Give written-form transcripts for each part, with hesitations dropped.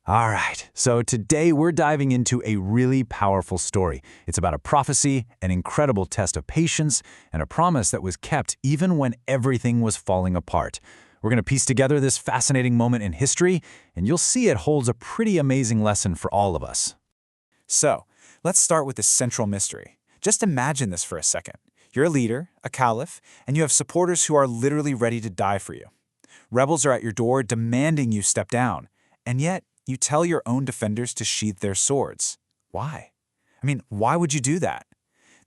All right, so today we're diving into a really powerful story. It's about a prophecy, an incredible test of patience, and a promise that was kept even when everything was falling apart. We're going to piece together this fascinating moment in history, and you'll see it holds a pretty amazing lesson for all of us. So, let's start with the central mystery. Just imagine this for a second. You're a leader, a caliph, and you have supporters who are literally ready to die for you. Rebels are at your door demanding you step down, and yet you tell your own defenders to sheath their swords. Why? Why would you do that?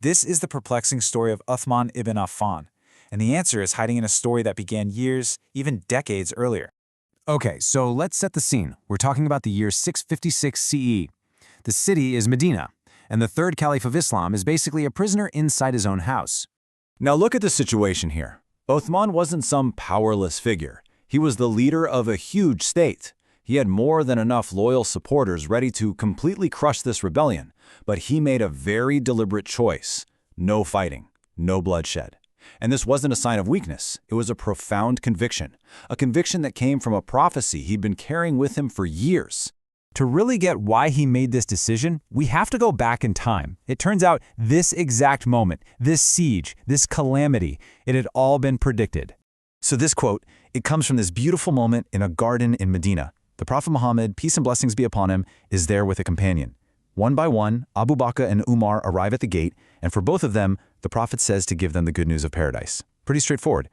This is the perplexing story of Uthman ibn Affan, and the answer is hiding in a story that began years, even decades earlier. Okay, so let's set the scene. We're talking about the year 656 CE. The city is Medina, and the third Caliph of Islam is basically a prisoner inside his own house. Now look at the situation here. Uthman wasn't some powerless figure. He was the leader of a huge state. He had more than enough loyal supporters ready to completely crush this rebellion, but he made a very deliberate choice. No fighting, no bloodshed. And this wasn't a sign of weakness. It was a profound conviction, a conviction that came from a prophecy he'd been carrying with him for years. To really get why he made this decision, we have to go back in time. It turns out this exact moment, this siege, this calamity, it had all been predicted. So this quote, it comes from this beautiful moment in a garden in Medina. The Prophet Muhammad, peace and blessings be upon him, is there with a companion. One by one, Abu Bakr and Umar arrive at the gate, and for both of them, the Prophet says to give them the good news of paradise. Pretty straightforward.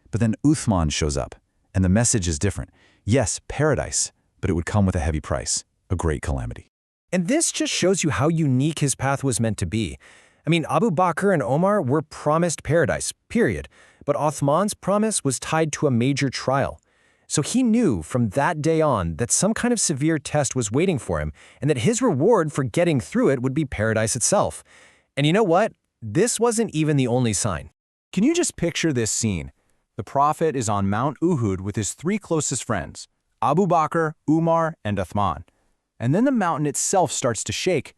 But then Uthman shows up, and the message is different. Yes, paradise, but it would come with a heavy price, a great calamity. And this just shows you how unique his path was meant to be. Abu Bakr and Omar were promised paradise, period. But Uthman's promise was tied to a major trial. So he knew from that day on that some kind of severe test was waiting for him and that his reward for getting through it would be paradise itself. And you know what? This wasn't even the only sign. Can you just picture this scene? The Prophet is on Mount Uhud with his three closest friends, Abu Bakr, Umar, and Uthman. And then the mountain itself starts to shake.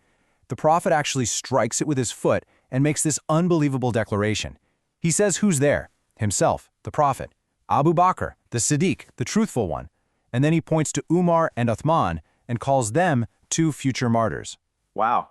The Prophet actually strikes it with his foot and makes this unbelievable declaration. He says who's there? Himself, the Prophet. Abu Bakr, the Siddiq, the truthful one. And then he points to Umar and Uthman and calls them two future martyrs. Wow.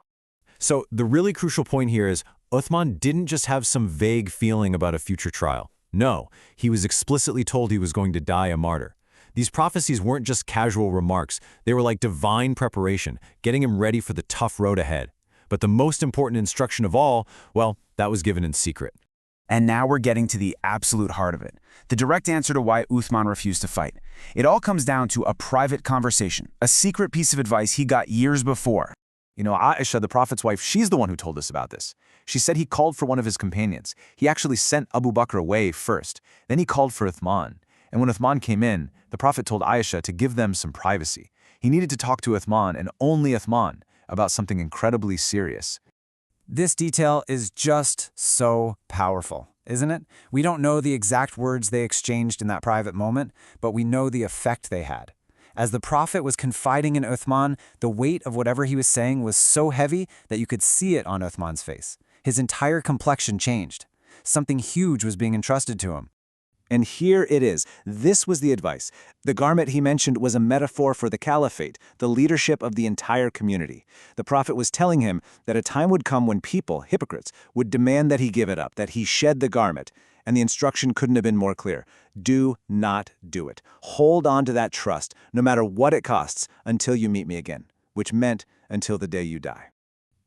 So the really crucial point here is Uthman didn't just have some vague feeling about a future trial. No, he was explicitly told he was going to die a martyr. These prophecies weren't just casual remarks. They were like divine preparation, getting him ready for the tough road ahead. But the most important instruction of all, well, that was given in secret. And now we're getting to the absolute heart of it, the direct answer to why Uthman refused to fight. It all comes down to a private conversation, a secret piece of advice he got years before. Aisha, the Prophet's wife, she's the one who told us about this. She said he called for one of his companions. He actually sent Abu Bakr away first. Then he called for Uthman. And when Uthman came in, the Prophet told Aisha to give them some privacy. He needed to talk to Uthman and only Uthman about something incredibly serious. This detail is just so powerful, isn't it? We don't know the exact words they exchanged in that private moment, but we know the effect they had. As the Prophet was confiding in Uthman, the weight of whatever he was saying was so heavy that you could see it on Uthman's face. His entire complexion changed. Something huge was being entrusted to him. And here it is. This was the advice. The garment he mentioned was a metaphor for the Caliphate, the leadership of the entire community. The Prophet was telling him that a time would come when people, hypocrites, would demand that he give it up, that he shed the garment. And the instruction couldn't have been more clear. Do not do it. Hold on to that trust, no matter what it costs, until you meet me again, which meant until the day you die.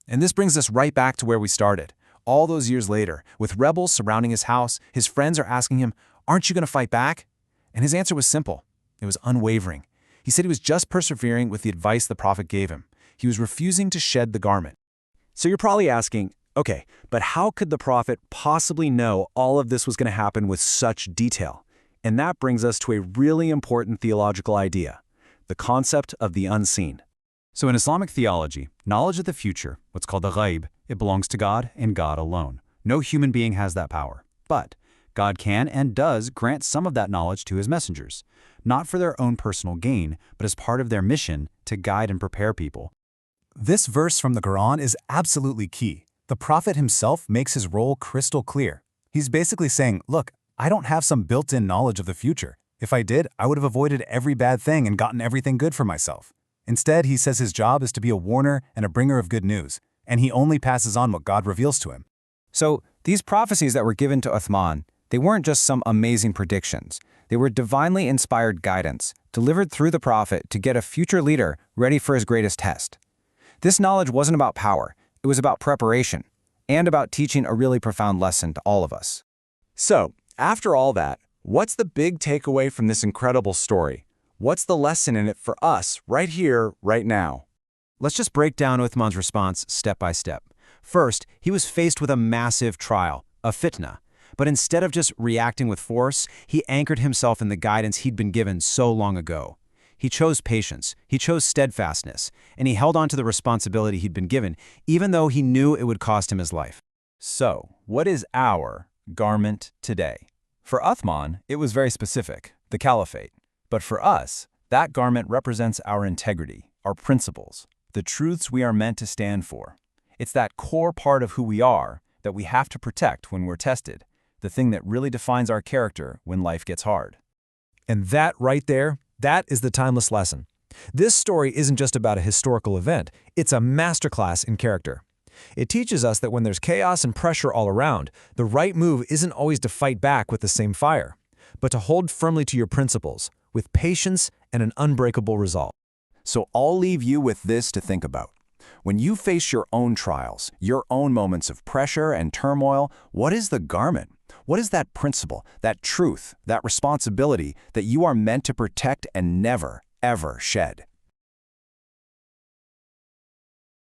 And this brings us right back to where we started. All those years later, with rebels surrounding his house, his friends are asking him, "Aren't you going to fight back?" And his answer was simple. It was unwavering. He said he was just persevering with the advice the Prophet gave him. He was refusing to shed the garment. So you're probably asking, okay, but how could the Prophet possibly know all of this was going to happen with such detail? And that brings us to a really important theological idea, the concept of the unseen. So in Islamic theology, knowledge of the future, what's called the ghaib, it belongs to God and God alone. No human being has that power. But God can and does grant some of that knowledge to his messengers, not for their own personal gain, but as part of their mission to guide and prepare people. This verse from the Qur'an is absolutely key. The Prophet himself makes his role crystal clear. He's basically saying, look, I don't have some built-in knowledge of the future. If I did, I would have avoided every bad thing and gotten everything good for myself. Instead, he says his job is to be a warner and a bringer of good news, and he only passes on what God reveals to him. So, these prophecies that were given to Uthman, they weren't just some amazing predictions. They were divinely inspired guidance, delivered through the prophet to get a future leader ready for his greatest test. This knowledge wasn't about power, it was about preparation, and about teaching a really profound lesson to all of us. So, after all that, what's the big takeaway from this incredible story? What's the lesson in it for us, right here, right now? Let's just break down Uthman's response step by step. First, he was faced with a massive trial, a fitna. But instead of just reacting with force, he anchored himself in the guidance he'd been given so long ago. He chose patience, he chose steadfastness, and he held on to the responsibility he'd been given, even though he knew it would cost him his life. So, what is our garment today? For Uthman, it was very specific, the Caliphate. But for us, that garment represents our integrity, our principles, the truths we are meant to stand for. It's that core part of who we are that we have to protect when we're tested, the thing that really defines our character when life gets hard. And that right there, that is the timeless lesson. This story isn't just about a historical event, it's a masterclass in character. It teaches us that when there's chaos and pressure all around, the right move isn't always to fight back with the same fire, but to hold firmly to your principles, with patience and an unbreakable resolve. So I'll leave you with this to think about. When you face your own trials, your own moments of pressure and turmoil, what is the garment? What is that principle, that truth, that responsibility that you are meant to protect and never, ever shed?